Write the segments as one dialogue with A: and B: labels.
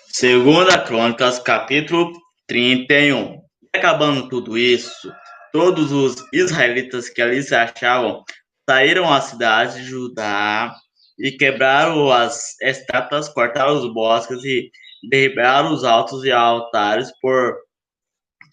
A: Segunda Crônicas, capítulo 31. E acabando tudo isso, todos os israelitas que ali se achavam saíram à cidade de Judá e quebraram as estátuas, cortaram os bosques e derribaram os altos e altares por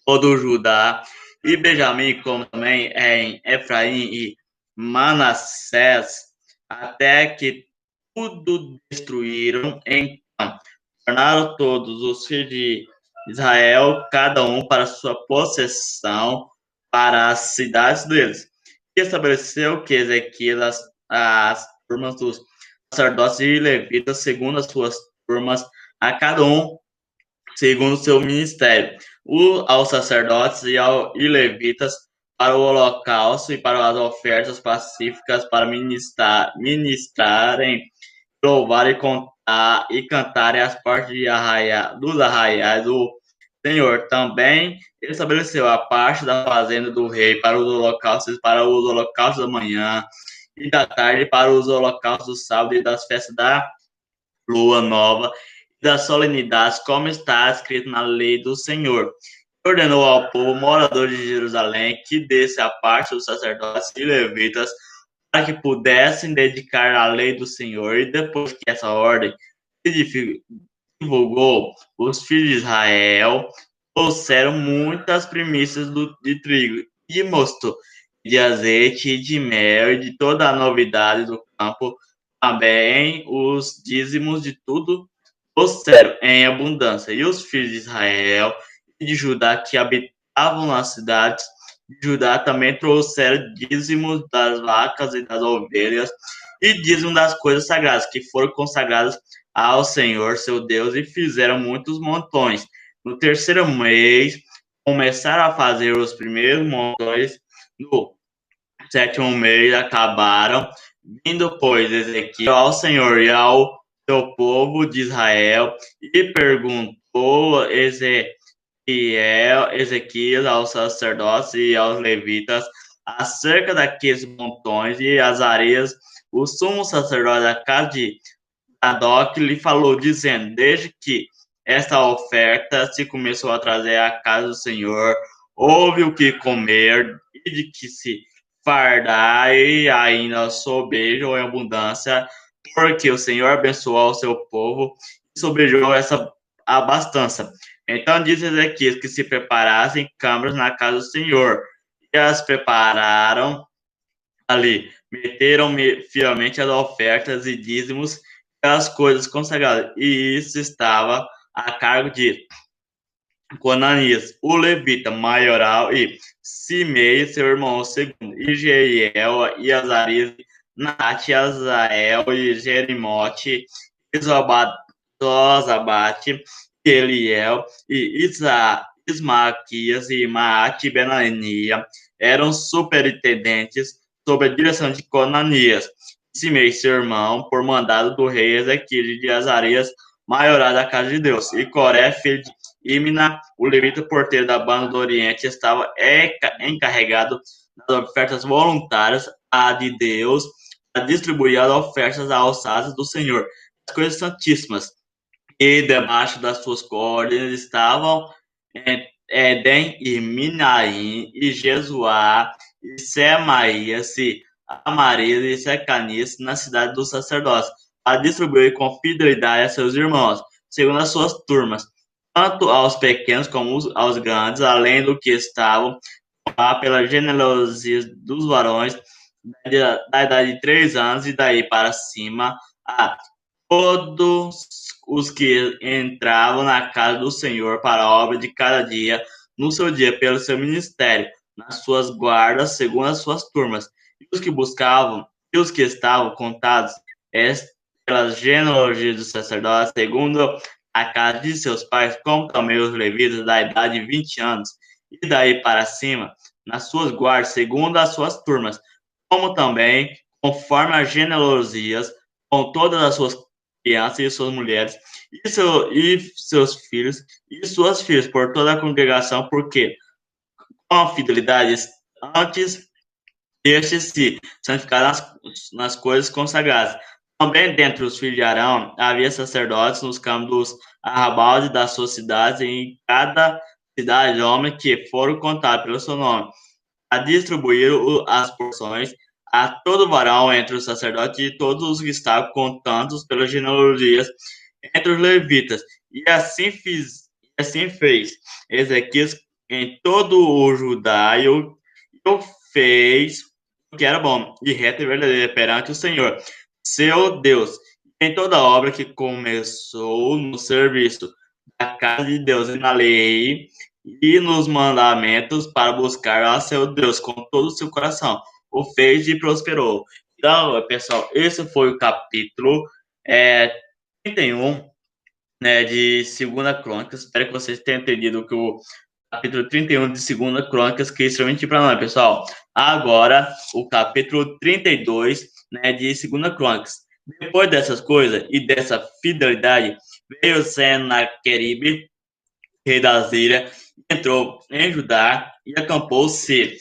A: todo o Judá e Benjamim, como também em Efraim e Manassés, até que tudo destruíram. Então tornaram todos os filhos de Israel, cada um para sua possessão, para as cidades deles. E estabeleceu que Ezequias as turmas dos sacerdotes e levitas, segundo as suas turmas, a cada um segundo o seu ministério, aos sacerdotes e levitas para o holocausto e para as ofertas pacíficas para ministrarem, louvar e cantarem as partes dos arraiais do Senhor. Também ele estabeleceu a parte da fazenda do rei para os holocaustos da manhã e da tarde, para os holocaustos do sábado e das festas da lua nova e das solenidades, como está escrito na lei do Senhor. Ordenou ao povo morador de Jerusalém que desse a parte dos sacerdotes e levitas para que pudessem dedicar a lei do Senhor. E depois que essa ordem se divulgou, os filhos de Israel trouxeram muitas primícias de trigo, de mosto, de azeite e de mel e de toda a novidade do campo, também os dízimos de tudo trouxeram em abundância. E os filhos de Israel e de Judá que habitavam nas cidades de Judá também trouxeram dízimos das vacas e das ovelhas e dízimo das coisas sagradas que foram consagradas ao Senhor seu Deus, e fizeram muitos montões. No terceiro mês começaram a fazer os primeiros montões. No sétimo mês acabaram, vindo, pois, Ezequiel ao Senhor e ao seu povo de Israel, e perguntou Ezequias aos sacerdotes e aos levitas acerca daqueles montões e as areias. O sumo sacerdote da casa de Sadoc lhe falou, dizendo: desde que esta oferta se começou a trazer à casa do Senhor, houve o que comer e de que se fardar, e ainda sobrejou em abundância, porque o Senhor abençoou o seu povo e sobrejou essa abastança. Então disse Ezequias que se preparassem câmaras na casa do Senhor, e as prepararam ali, meteram fielmente as ofertas e dízimos as coisas consagradas, e isso estava a cargo de Conanias, o levita maioral, e Simei, seu irmão segundo, e Jeiel, e Azarias, Nate, Azael, e Jerimote, e Zozabate, Eliel, e Ismaquias, e Maate, e Benania, eram superintendentes sob a direção de Conanias. Simei, seu irmão, por mandado do rei Ezequiel de Azarias, maioral da casa de Deus, e Coré, filho de Imna, o levita porteiro da banda do Oriente, estava encarregado das ofertas voluntárias a de Deus, a distribuir as ofertas alçadas do Senhor, as coisas santíssimas. E debaixo das suas cordas estavam Eden e Minaim e Jesuá e Semaías e Amarias e Secanias na cidade dos sacerdotes, a distribuir com fidelidade a seus irmãos, segundo as suas turmas, tanto aos pequenos como aos grandes, além do que estavam lá pela generosidade dos varões da idade de 3 anos e daí para cima, a todos os que entravam na casa do Senhor para a obra de cada dia, no seu dia, pelo seu ministério, nas suas guardas, segundo as suas turmas, e os que buscavam, e os que estavam contados pelas genealogias dos sacerdotes, segundo a casa de seus pais, como também os levitas da idade de 20 anos, e daí para cima, nas suas guardas, segundo as suas turmas, como também, conforme as genealogias, com todas as suas crianças e suas mulheres, e seus filhos, e suas filhas, por toda a congregação, porque com a fidelidade antes destes se santificaram nas coisas consagradas, Também dentre os filhos de Arão havia sacerdotes nos campos dos arrabaldes das suas cidades, e em cada cidade homens que foram contados pelo seu nome, a distribuir as porções a todo varão entre os sacerdotes e todos os que estavam contados pelas genealogias entre os levitas. E assim fez Ezequias em todo o Judá, e o fez o que era bom e reto e verdadeiro perante o Senhor, seu Deus, em toda obra que começou no serviço da casa de Deus e na lei e nos mandamentos para buscar a seu Deus com todo o seu coração. O fez e prosperou. Então, pessoal, esse foi o capítulo 31, né, de Segunda Crônicas. Espero que vocês tenham entendido que o capítulo 31 de Segunda Crônicas, que é extremamente para nós, pessoal. Agora, o capítulo 32, né, de Segunda Crônicas. Depois dessas coisas e dessa fidelidade, veio Senaqueribe, rei da Síria, entrou em Judá e acampou-se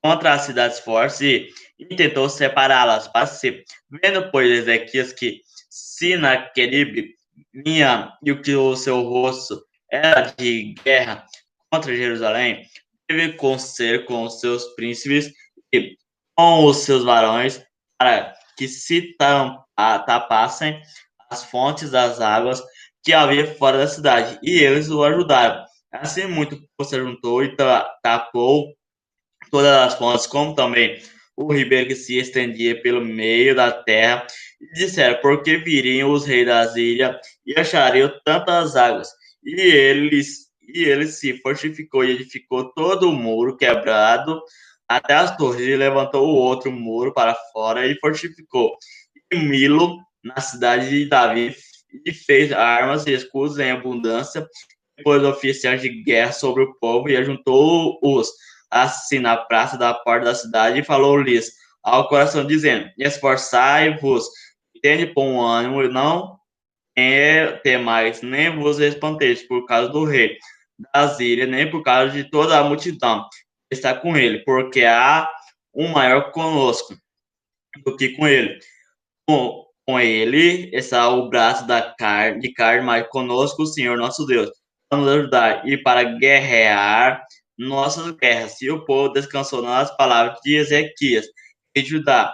A: contra as cidades fortes e tentou separá-las para si. Vendo, pois, Ezequias que Sinaqueribe vinha e o que o seu rosto era de guerra contra Jerusalém, teve conselho com os seus príncipes e com os seus varões para que se tapassem as fontes das águas que havia fora da cidade, e eles o ajudaram. Assim muito se juntou e tapou todas as fontes, como também o ribeiro que se estendia pelo meio da terra, e disseram, porque viriam os reis das ilhas e achariam tantas águas. E ele se fortificou e edificou todo o muro quebrado até as torres, e levantou o outro muro para fora e fortificou. E Milo, na cidade de Davi, e fez armas e escudos em abundância, depois oficiais de guerra sobre o povo, e ajuntou-os assim na praça da porta da cidade, e falou-lhes ao coração, dizendo, esforçai-vos, tende bom ânimo, e não temais, nem vos espanteis por causa do rei das ilhas, nem por causa de toda a multidão que está com ele, porque há um maior conosco do que com ele. Com ele está o braço de carne, mas conosco o Senhor nosso Deus, para nos ajudar e para guerrear nossas guerras. E o povo descansou nas palavras de Ezequias e Judá.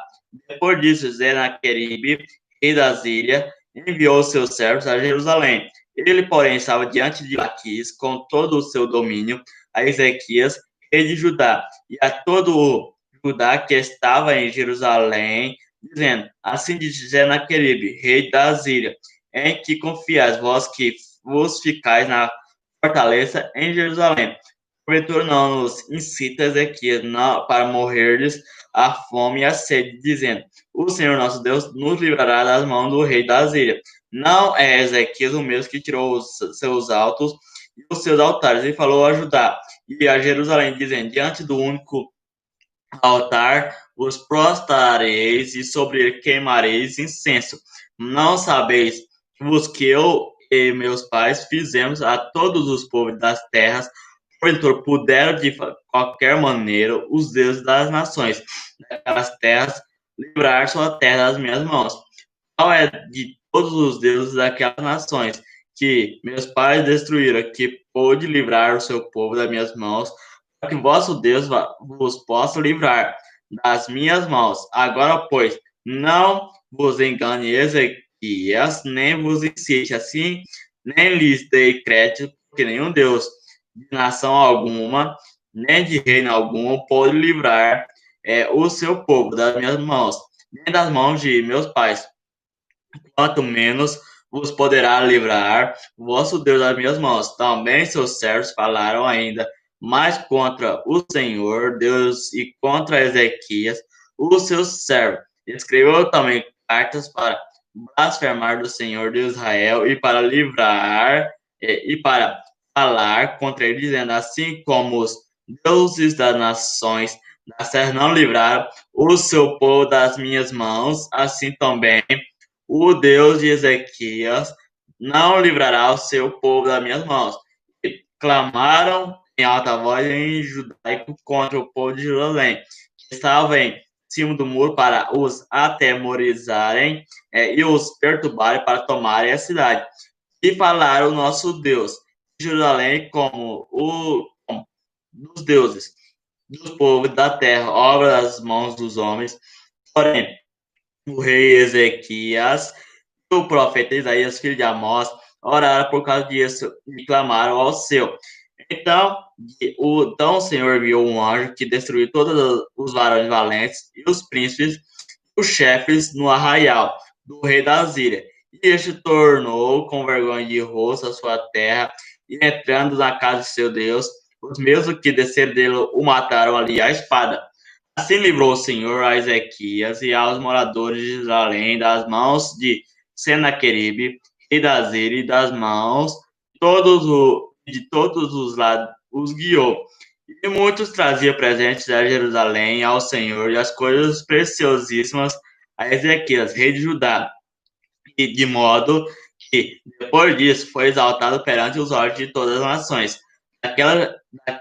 A: Depois disso, Senaqueribe, rei das ilhas, enviou seus servos a Jerusalém. Ele, porém, estava diante de Laquis, com todo o seu domínio, a Ezequias, rei de Judá, e a todo o Judá que estava em Jerusalém, dizendo, assim diz Senaqueribe, rei da Síria, em que confiais vós que vos ficais na fortaleza em Jerusalém. Porventura não nos incita Ezequias para morrerdes a fome e a sede, dizendo, o Senhor nosso Deus nos livrará das mãos do rei da Síria. Não é Ezequias o mesmo que tirou os seus altos e os seus altares, e falou a Judá e a Jerusalém, dizendo, diante do único altar vos prostrareis e sobre ele queimareis incenso. Não sabeis vos que eu e meus pais fizemos a todos os povos das terras, porventura puderam de qualquer maneira os deuses das nações daquelas terras livrar sua terra das minhas mãos. Qual é de todos os deuses daquelas nações que meus pais destruíram, que pôde livrar o seu povo das minhas mãos, para que vosso Deus vos possa livrar das minhas mãos. Agora, pois, não vos engane Ezequias, nem vos incite assim, nem lhes dei crédito, porque nenhum Deus de nação alguma, nem de reino algum, pode livrar o seu povo das minhas mãos, nem das mãos de meus pais, quanto menos vos poderá livrar vosso Deus das minhas mãos. Também seus servos falaram ainda mais contra o Senhor Deus e contra Ezequias, o seu servo. Escreveu também cartas para blasfemar do Senhor de Israel e para livrar e para falar contra ele, dizendo, assim como os deuses das nações da terra não livraram o seu povo das minhas mãos, assim também o Deus de Ezequias não livrará o seu povo das minhas mãos. E clamaram em alta voz em judaico contra o povo de Jerusalém, que estava em cima do muro para os atemorizarem e os perturbarem para tomarem a cidade. E falaram o nosso Deus, Jerusalém como dos deuses, dos povos da terra, obra das mãos dos homens. Porém, o rei Ezequias e o profeta Isaías, filho de Amós, oraram por causa disso e clamaram ao seu. Então o Senhor enviou um anjo que destruiu todos os varões valentes e os príncipes, os chefes no arraial do rei da Síria. E este tornou com vergonha de rosto a sua terra, e entrando na casa de seu Deus, os mesmos que desceram dele o mataram ali à espada. Assim livrou o Senhor a Ezequias e aos moradores de Jerusalém das mãos de Senaqueribe, rei da Síria, e das mãos de todos os lados os guiou. E muitos traziam presentes a Jerusalém ao Senhor e as coisas preciosíssimas a Ezequias, rei de Judá, e de modo que, depois disso, foi exaltado perante os olhos de todas as nações.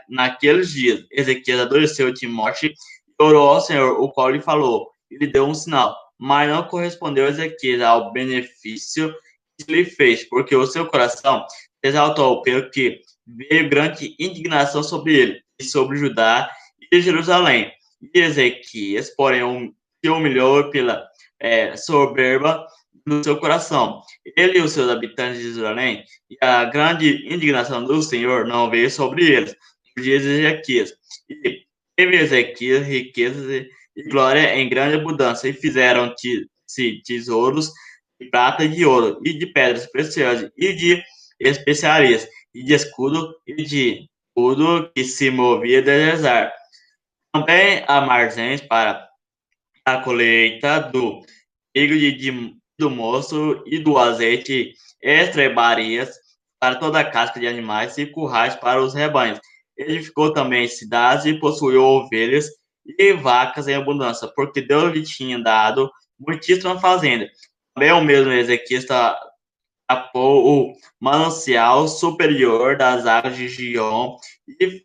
A: Naqueles dias, Ezequias adoeceu de morte e orou ao Senhor, o qual lhe falou, e lhe deu um sinal, mas não correspondeu Ezequias ao benefício que lhe fez, porque o seu coração se exaltou, pelo que veio grande indignação sobre ele, e sobre Judá e Jerusalém. E Ezequias, porém, se humilhou pela soberba do seu coração. Ele e os seus habitantes de Jerusalém, e a grande indignação do Senhor não veio sobre eles, nos dias de Ezequias. E teve Ezequias riquezas e glória em grande abundância, e fizeram-se tesouros de prata e de ouro, e de pedras preciosas, e de especiarias, e de escudo, e de tudo que se movia de deserto. Também armazéns para a colheita do trigo do moço e do azeite, estrebarias para toda a casca de animais e currais para os rebanhos. Edificou também cidades e possuiu ovelhas e vacas em abundância, porque Deus lhe tinha dado muitíssima fazenda. Também o mesmo Ezequias tapou o manancial superior das águas de Gion e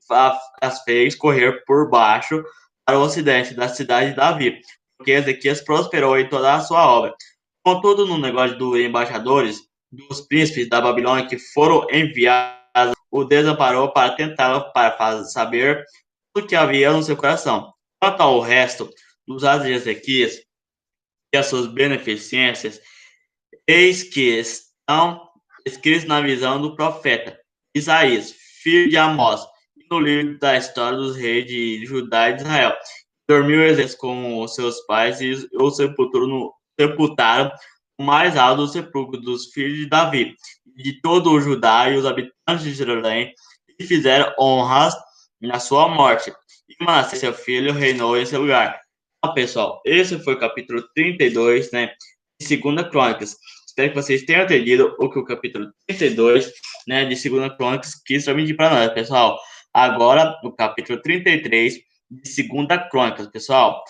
A: as fez correr por baixo para o ocidente da cidade de Davi, porque Ezequias prosperou em toda a sua obra. Contudo, no negócio dos embaixadores, dos príncipes da Babilônia que foram enviados, o desamparou para tentá-lo para saber o que havia no seu coração. Quanto ao resto dos atos de Ezequias e as suas beneficências, eis que estão escritos na visão do profeta Isaías, filho de Amós, e no livro da história dos reis de Judá e de Israel. Dormiu Ezequias com os seus pais e o sepultaram no mais alto do sepulcro dos filhos de Davi, de todo o Judá e os habitantes de Jerusalém, e fizeram honras na sua morte. E Manassés, seu filho, reinou em seu lugar. Então, pessoal, esse foi o capítulo 32, né, de 2 Crônicas. Espero que vocês tenham entendido o que o capítulo 32, né, de 2 Crônicas quis transmitir para nós, pessoal. Agora, o capítulo 33 de 2 Crônicas, pessoal.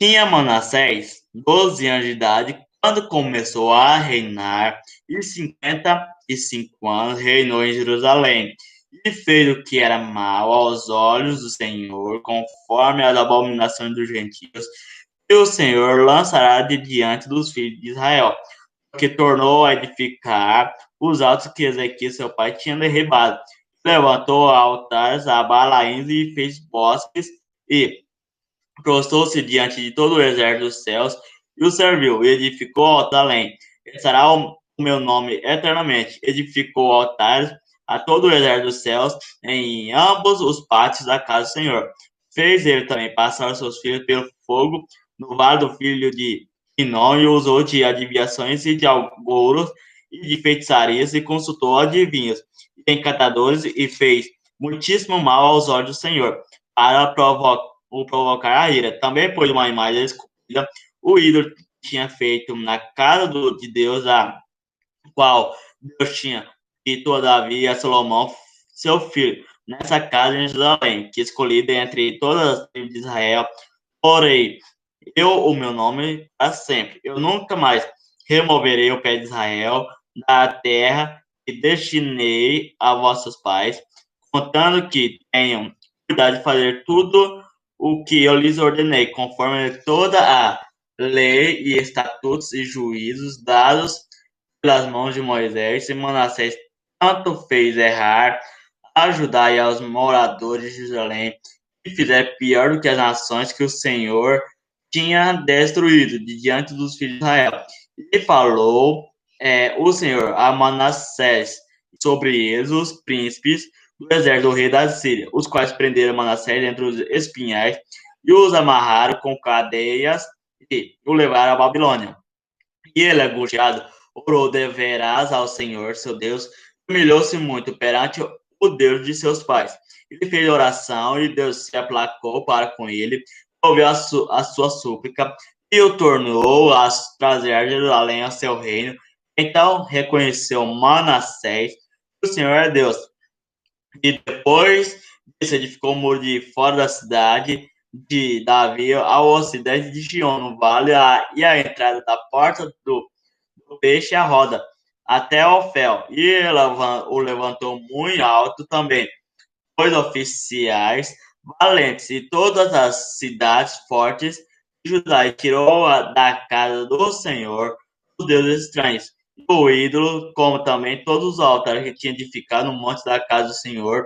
A: Tinha Manassés 12 anos de idade quando começou a reinar, e 55 anos reinou em Jerusalém. E fez o que era mal aos olhos do Senhor, conforme as abominações dos gentios, e o Senhor lançará de diante dos filhos de Israel, que tornou a edificar os altos que Ezequias, seu pai, tinha derribado. Levantou altares a Balaíns e fez bosques, e prostrou-se diante de todo o exército dos céus e o serviu, e edificou altar além. Estará o meu nome eternamente. Edificou altares a todo o exército dos céus em ambos os pátios da casa do Senhor. Fez ele também passar os seus filhos pelo fogo no vale do filho de Hinom, e usou de adivinhações e de agouros e de feitiçarias, e consultou adivinhos e encantadores, e fez muitíssimo mal aos olhos do Senhor, para provocar a ira. Também pôs uma imagem esculpida, o ídolo que tinha feito na casa de Deus, a qual Deus tinha dito a Davi e a Salomão, seu filho, nessa casa em Jerusalém, que escolhi dentre todas as tribos de Israel. Porém, o meu nome para sempre. Eu nunca mais removerei o pé de Israel da terra que destinei a vossos pais, contando que tenham cuidado de fazer tudo o que eu lhes ordenei, conforme toda a lei e estatutos e juízos dados pelas mãos de Moisés. E Manassés tanto fez errar, ajudai aos moradores de Jerusalém, e fizer pior do que as nações que o Senhor tinha destruído de diante dos filhos de Israel. E falou o Senhor a Manassés sobre eles os príncipes do exército do rei da Síria, os quais prenderam Manassés entre os espinhais e os amarraram com cadeias e o levaram à Babilônia. E ele, angustiado, orou deverás ao Senhor, seu Deus, humilhou-se muito perante o Deus de seus pais. Ele fez oração e Deus se aplacou para com ele, ouviu a sua súplica e o tornou a trazer a Jerusalém ao seu reino. Então reconheceu Manassés que o Senhor é Deus. E depois se edificou o muro de fora da cidade de Davi ao ocidente de Gion, no vale, e a entrada da porta do peixe a roda, até Ofel, e o levantou muito alto também. Os oficiais valentes e todas as cidades fortes de Judá, e tirou da casa do Senhor os deuses estranhos, e o ídolo, como também todos os altares que tinha edificado no monte da casa do Senhor,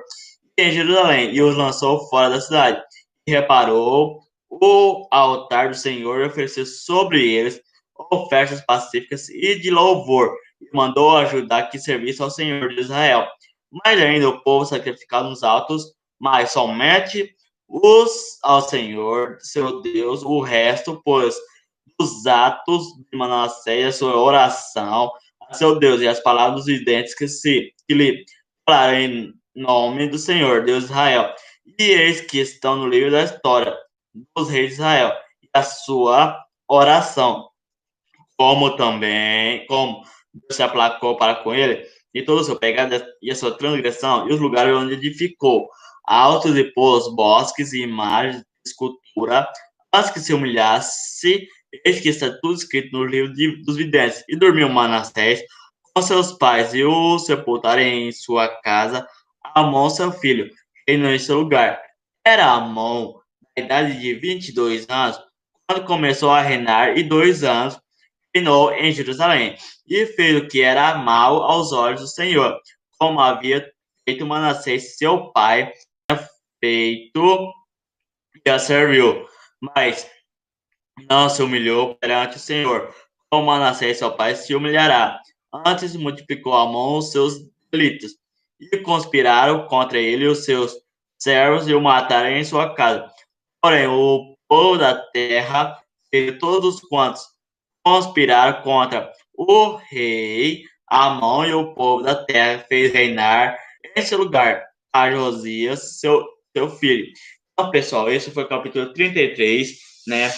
A: em Jerusalém, e os lançou fora da cidade. E reparou o altar do Senhor e ofereceu sobre eles ofertas pacíficas e de louvor, e mandou ajudar que servisse ao Senhor de Israel. Mas ainda o povo sacrificava nos altos, mas somente os ao Senhor, seu Deus, o resto, pois, dos atos de Manassés, a sua oração a seu Deus, e as palavras dos videntes que lhe falaram em nome do Senhor, Deus de Israel. E eis que estão no livro da história dos reis de Israel, e a sua oração, como Deus se aplacou para com ele, e todo o seu pecado e a sua transgressão, e os lugares onde edificou altos e pôs bosques e imagens de escultura, mas que se humilhasse, eis que está tudo escrito no livro dos videntes. E dormiu Manassés com seus pais, e o sepultaram em sua casa Amon, seu filho, reinou em seu lugar. Era Amon da idade de 22 anos, quando começou a reinar, e 2 anos reinou em Jerusalém, e fez o que era mal aos olhos do Senhor, como havia feito Manassés, seu pai, feito e a serviu. Mas não se humilhou perante o Senhor, como Manassés, seu pai, se humilhará. Antes multiplicou a mão os seus delitos, e conspiraram contra ele os seus servos e o mataram em sua casa. Porém, o povo da terra fez todos quantos conspiraram contra o rei Amon, e o povo da terra fez reinar em seu lugar a Josias, seu filho. Então, pessoal, esse foi o capítulo 33, né,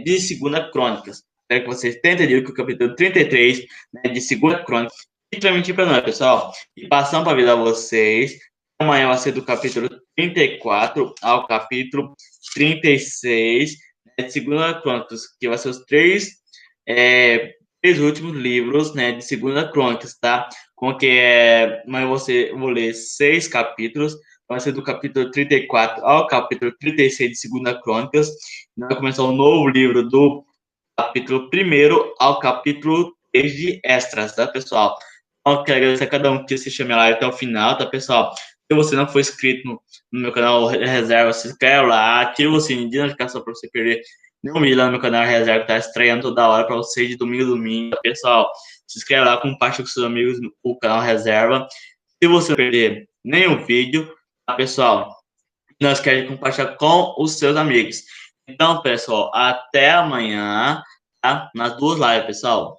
A: de Segunda Crônicas. Espero que vocês tenham entendido que o capítulo 33, né, de Segunda Crônicas, e transmitir para nós, pessoal. E passando para avisar vocês, amanhã vai ser do capítulo 34 ao capítulo 36, né, de Segunda Crônicas, que vai ser os três últimos livros, né, de Segunda Crônicas, tá? Com que mas vou ler 6 capítulos, vai ser do capítulo 34 ao capítulo 36 de Segunda Crônicas. Nós começamos um novo livro do capítulo 1 ao capítulo 3 de Esdras, tá, pessoal? Então, quero agradecer a cada um que assistiu a minha live até o final, tá, pessoal? Se você não for inscrito no meu canal Reserva, se inscreve lá, ativa o sininho de notificação para você perder nenhum vídeo lá no meu canal Reserva, que tá estreando toda hora para vocês de domingo a domingo, tá, pessoal? Se inscreve lá, compartilha com seus amigos o canal Reserva. Se você não perder nenhum vídeo, tá, pessoal? Não esquece de compartilhar com os seus amigos. Então, pessoal, até amanhã, tá? Nas duas lives, pessoal.